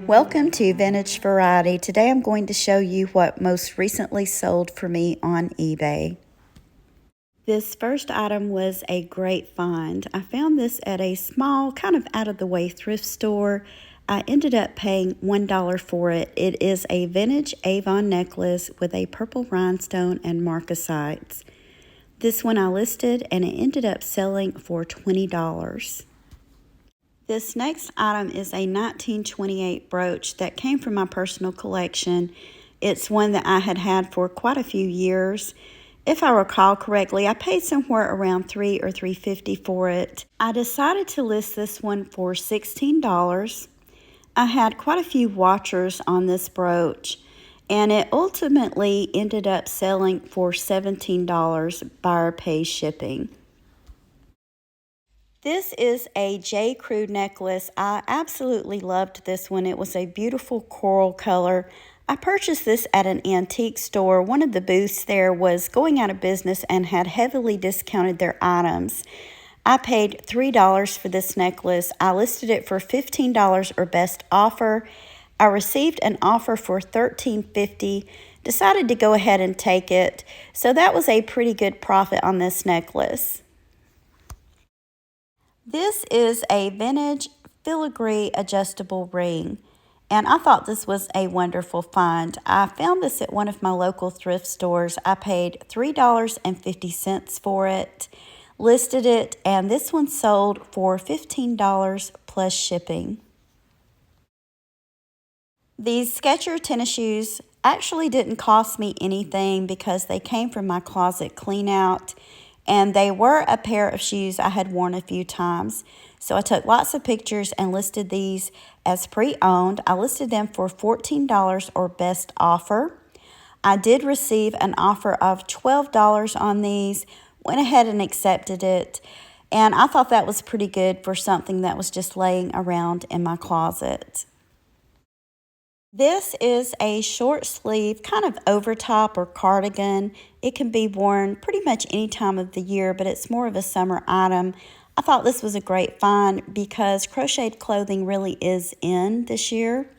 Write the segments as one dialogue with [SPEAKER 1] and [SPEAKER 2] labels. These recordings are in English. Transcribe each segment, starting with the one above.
[SPEAKER 1] Welcome to Vintage Variety. Today I'm going to show you what most recently sold for me on eBay. This first item was a great find. I found this at a small, kind of out-of-the-way thrift store. I ended up paying $1 for it. It is a vintage Avon necklace with a purple rhinestone and marcasites. This one I listed and it ended up selling for $20. This next item is a 1928 brooch that came from my personal collection. It's one that I had had for quite a few years. If I recall correctly, I paid somewhere around $3 or $3.50 for it. I decided to list this one for $16. I had quite a few watchers on this brooch, and it ultimately ended up selling for $17. Buyer pays shipping. This is a J. Crew necklace. I absolutely loved this one. It was a beautiful coral color. I purchased this at an antique store. One of the booths there was going out of business and had heavily discounted their items. I paid $3 for this necklace. I listed it for $15 or best offer. I received an offer for $13.50. Decided to go ahead and take it. So that was a pretty good profit on this necklace. This is a vintage filigree adjustable ring, and I thought this was a wonderful find. I found this at one of my local thrift stores. I paid $3.50 for it, listed it, and this one sold for $15 plus shipping. These Skechers tennis shoes actually didn't cost me anything because they came from my closet clean out. And they were a pair of shoes I had worn a few times. So I took lots of pictures and listed these as pre-owned. I listed them for $14 or best offer. I did receive an offer of $12 on these. Went ahead and accepted it. And I thought that was pretty good for something that was just laying around in my closet. This is a short sleeve, kind of over top or cardigan. It can be worn pretty much any time of the year, but it's more of a summer item. I thought this was a great find because crocheted clothing really is in this year.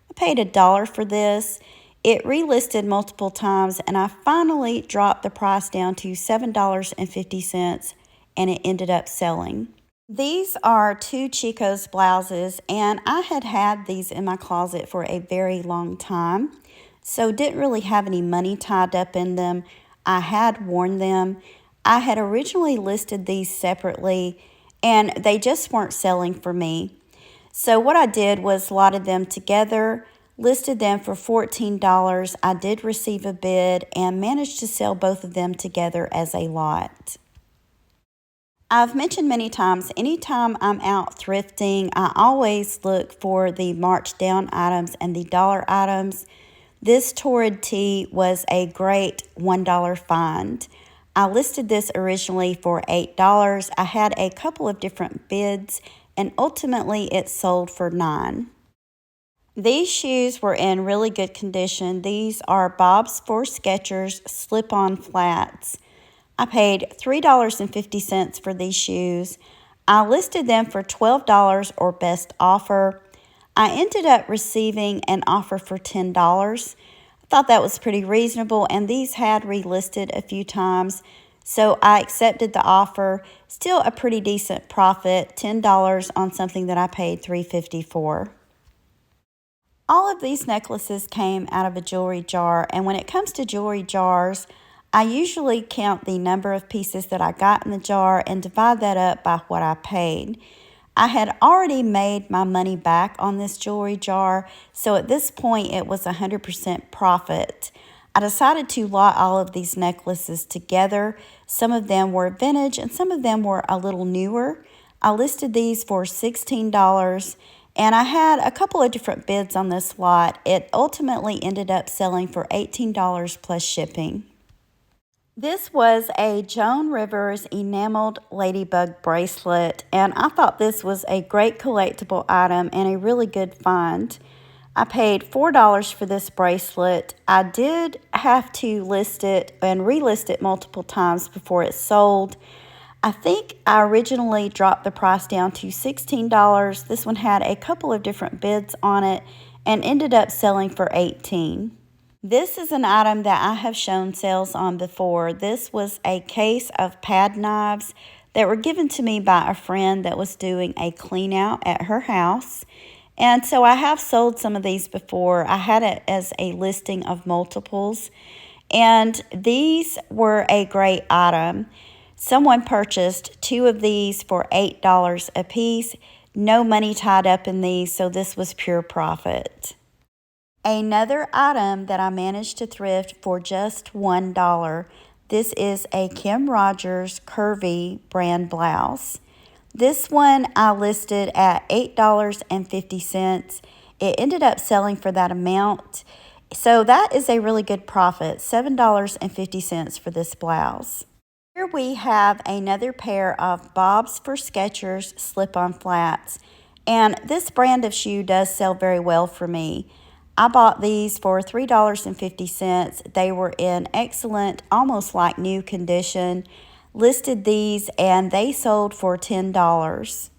[SPEAKER 1] I paid $1 for this. It relisted multiple times, and I finally dropped the price down to $7.50, and it ended up selling. These are two Chico's blouses, and I had had these in my closet for a very long time, so didn't really have any money tied up in them. I had worn them. I had originally listed these separately, and they just weren't selling for me. So what I did was lotted them together, listed them for $14. I did receive a bid and managed to sell both of them together as a lot. I've mentioned many times, anytime I'm out thrifting, I always look for the marked down items and the dollar items. This Torrid tee was a great $1 find. I listed this originally for $8. I had a couple of different bids, and ultimately it sold for $9. These shoes were in really good condition. These are Bob's for Skechers slip-on flats. I paid $3.50 for these shoes. I listed them for $12 or best offer. I ended up receiving an offer for $10. I thought that was pretty reasonable, and these had relisted a few times, so I accepted the offer. Still a pretty decent profit, $10 on something that I paid $3.50 for. All of these necklaces came out of a jewelry jar, and when it comes to jewelry jars, I usually count the number of pieces that I got in the jar and divide that up by what I paid. I had already made my money back on this jewelry jar, so at this point it was 100% profit. I decided to lot all of these necklaces together. Some of them were vintage and some of them were a little newer. I listed these for $16, and I had a couple of different bids on this lot. It ultimately ended up selling for $18 plus shipping. This was a Joan Rivers enameled ladybug bracelet, and I thought this was a great collectible item and a really good find. I paid $4 for this bracelet. I did have to list it and relist it multiple times before it sold. I think I originally dropped the price down to $16. This one had a couple of different bids on it, and ended up selling for $18. This is an item that I have shown sales on before. This was a case of pad knives that were given to me by a friend that was doing a clean out at her house. And so I have sold some of these before. I had it as a listing of multiples. And these were a great item. Someone purchased 2 of these for $8 a piece. No money tied up in these, so this was pure profit. Another item that I managed to thrift for just $1. This is a Kim Rogers curvy brand blouse. This one I listed at $8.50. It ended up selling for that amount. So that is a really good profit, $7.50 for this blouse. Here we have another pair of Bob's for Skechers slip-on flats. And this brand of shoe does sell very well for me. I bought these for $3.50. They were in excellent, almost like new condition. Listed these and they sold for $10.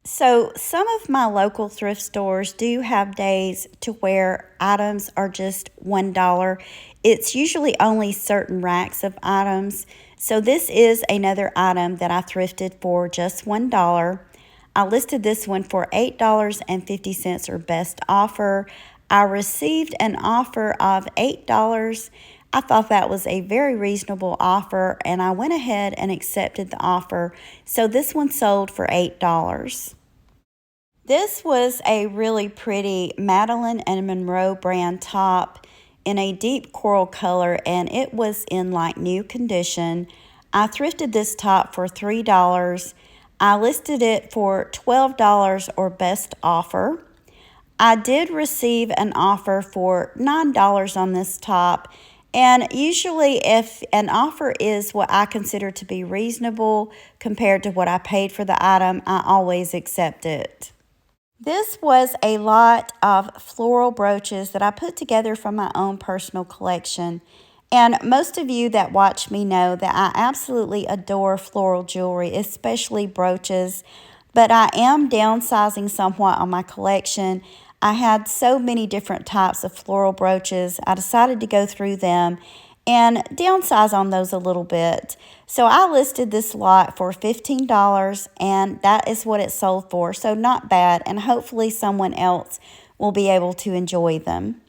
[SPEAKER 1] So some of my local thrift stores do have days to where items are just $1. It's usually only certain racks of items. So this is another item that I thrifted for just $1. I listed this one for $8.50 or best offer. I received an offer of $8. I thought that was a very reasonable offer, and I went ahead and accepted the offer. So this one sold for $8. This was a really pretty Madeline and Monroe brand top in a deep coral color, and it was in like new condition. I thrifted this top for $3. I listed it for $12 or best offer. I did receive an offer for $9 on this top, and usually if an offer is what I consider to be reasonable compared to what I paid for the item, I always accept it. This was a lot of floral brooches that I put together from my own personal collection. And most of you that watch me know that I absolutely adore floral jewelry, especially brooches. But I am downsizing somewhat on my collection. I had so many different types of floral brooches. I decided to go through them and downsize on those a little bit. So I listed this lot for $15, and that is what it sold for. So not bad, and hopefully someone else will be able to enjoy them.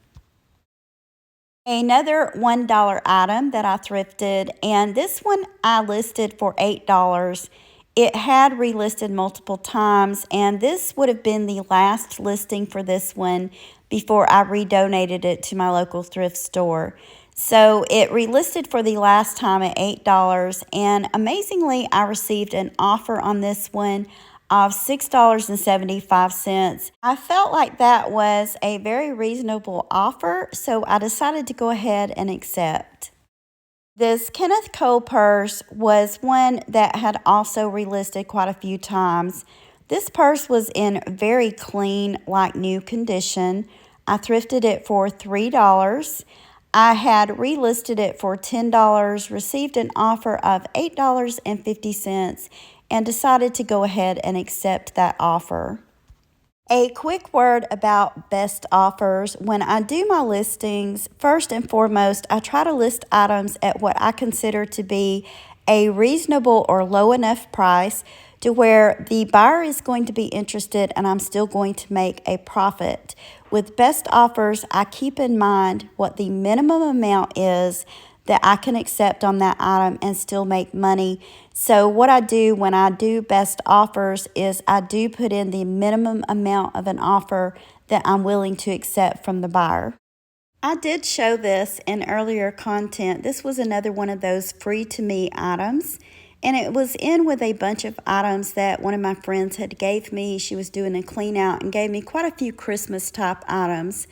[SPEAKER 1] Another $1 item that I thrifted, and this one I listed for $8. It had relisted multiple times, and this would have been the last listing for this one before I redonated it to my local thrift store. So it relisted for the last time at $8, and amazingly, I received an offer on this one of $6.75. I felt like that was a very reasonable offer, so I decided to go ahead and accept. This Kenneth Cole purse was one that had also relisted quite a few times. This purse was in very clean, like new condition. I thrifted it for $3. I had relisted it for $10, received an offer of $8.50, and decided to go ahead and accept that offer. A quick word about best offers. When I do my listings, first and foremost, I try to list items at what I consider to be a reasonable or low enough price to where the buyer is going to be interested and I'm still going to make a profit. With best offers, I keep in mind what the minimum amount is that I can accept on that item and still make money. So what I do when I do best offers is I do put in the minimum amount of an offer that I'm willing to accept from the buyer. I did show this in earlier content. This was another one of those free to me items, and it was in with a bunch of items that one of my friends had gave me. She was doing a clean out and gave me quite a few Christmas type items.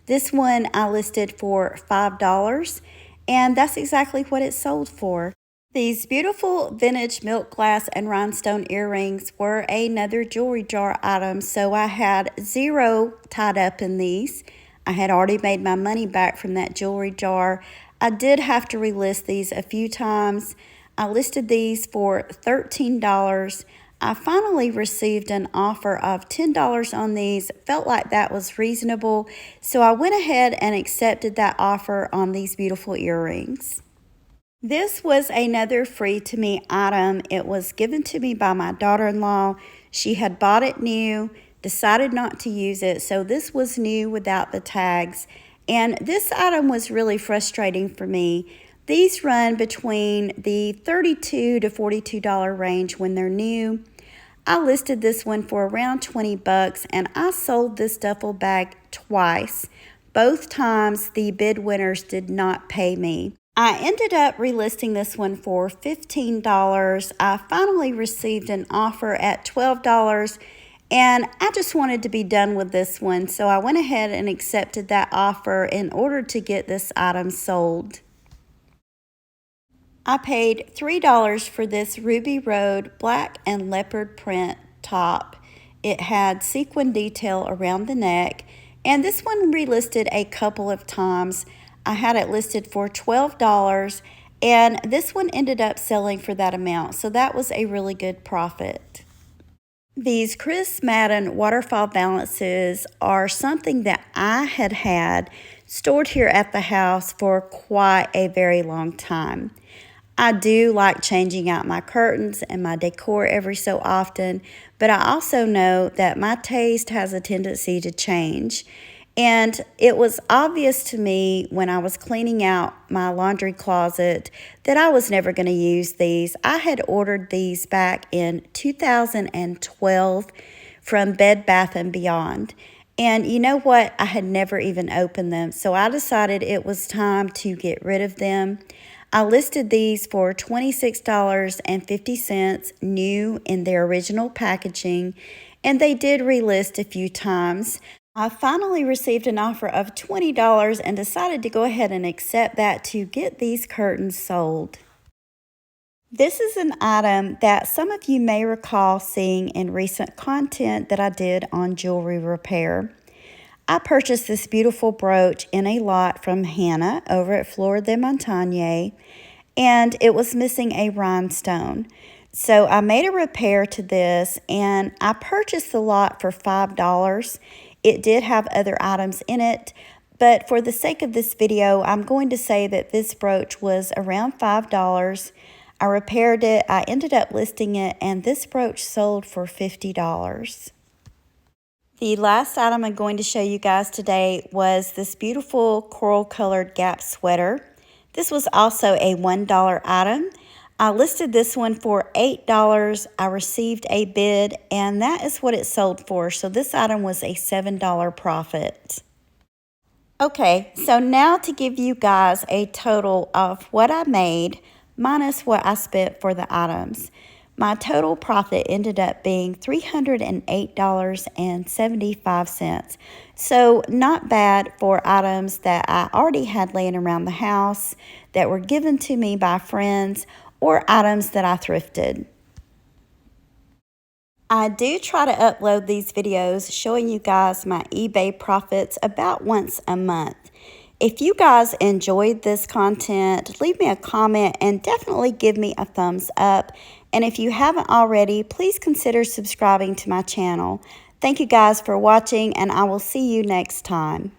[SPEAKER 1] This one I listed for $5, and that's exactly what it sold for. These beautiful vintage milk glass and rhinestone earrings were another jewelry jar item, so I had $0 tied up in these. I had already made my money back from that jewelry jar. I did have to relist these a few times. I listed these for $13. I finally received an offer of $10 on these. Felt like that was reasonable, so I went ahead and accepted that offer on these beautiful earrings. This was another free to me item. It was given to me by my daughter-in-law. She had bought it new, decided not to use it, so this was new without the tags. And this item was really frustrating for me. These run between the $32 to $42 range when they're new. I listed this one for around 20 bucks and I sold this duffel bag twice. Both times the bid winners did not pay me. I ended up relisting this one for $15. I finally received an offer at $12 and I just wanted to be done with this one, so I went ahead and accepted that offer in order to get this item sold. I paid $3 for this Ruby Road black and leopard print top. It had sequin detail around the neck, and this one relisted a couple of times. I had it listed for $12, and this one ended up selling for that amount, so that was a really good profit. These Chris Madden waterfall balances are something that I had stored here at the house for quite a very long time. I do like changing out my curtains and my decor every so often, but I also know that my taste has a tendency to change. And it was obvious to me when I was cleaning out my laundry closet that I was never going to use these. I had ordered these back in 2012 from Bed Bath & Beyond. And you know what? I had never even opened them, so I decided it was time to get rid of them. I listed these for $26.50 new in their original packaging, and they did relist a few times. I finally received an offer of $20 and decided to go ahead and accept that to get these curtains sold. This is an item that some of you may recall seeing in recent content that I did on jewelry repair. I purchased this beautiful brooch in a lot from Hannah over at Fleur de Montagne, and it was missing a rhinestone. So I made a repair to this, and I purchased the lot for $5. It did have other items in it, but for the sake of this video, I'm going to say that this brooch was around $5. I repaired it, I ended up listing it, and this brooch sold for $50. The last item I'm going to show you guys today was this beautiful coral colored Gap sweater. This was also a $1 item. I listed this one for $8. I received a bid, and that is what it sold for. So this item was a $7 profit. Okay, so now to give you guys a total of what I made minus what I spent for the items. My total profit ended up being $308.75. So not bad for items that I already had laying around the house, that were given to me by friends, or items that I thrifted. I do try to upload these videos showing you guys my eBay profits about once a month. If you guys enjoyed this content, leave me a comment and definitely give me a thumbs up. And if you haven't already, please consider subscribing to my channel. Thank you guys for watching, and I will see you next time.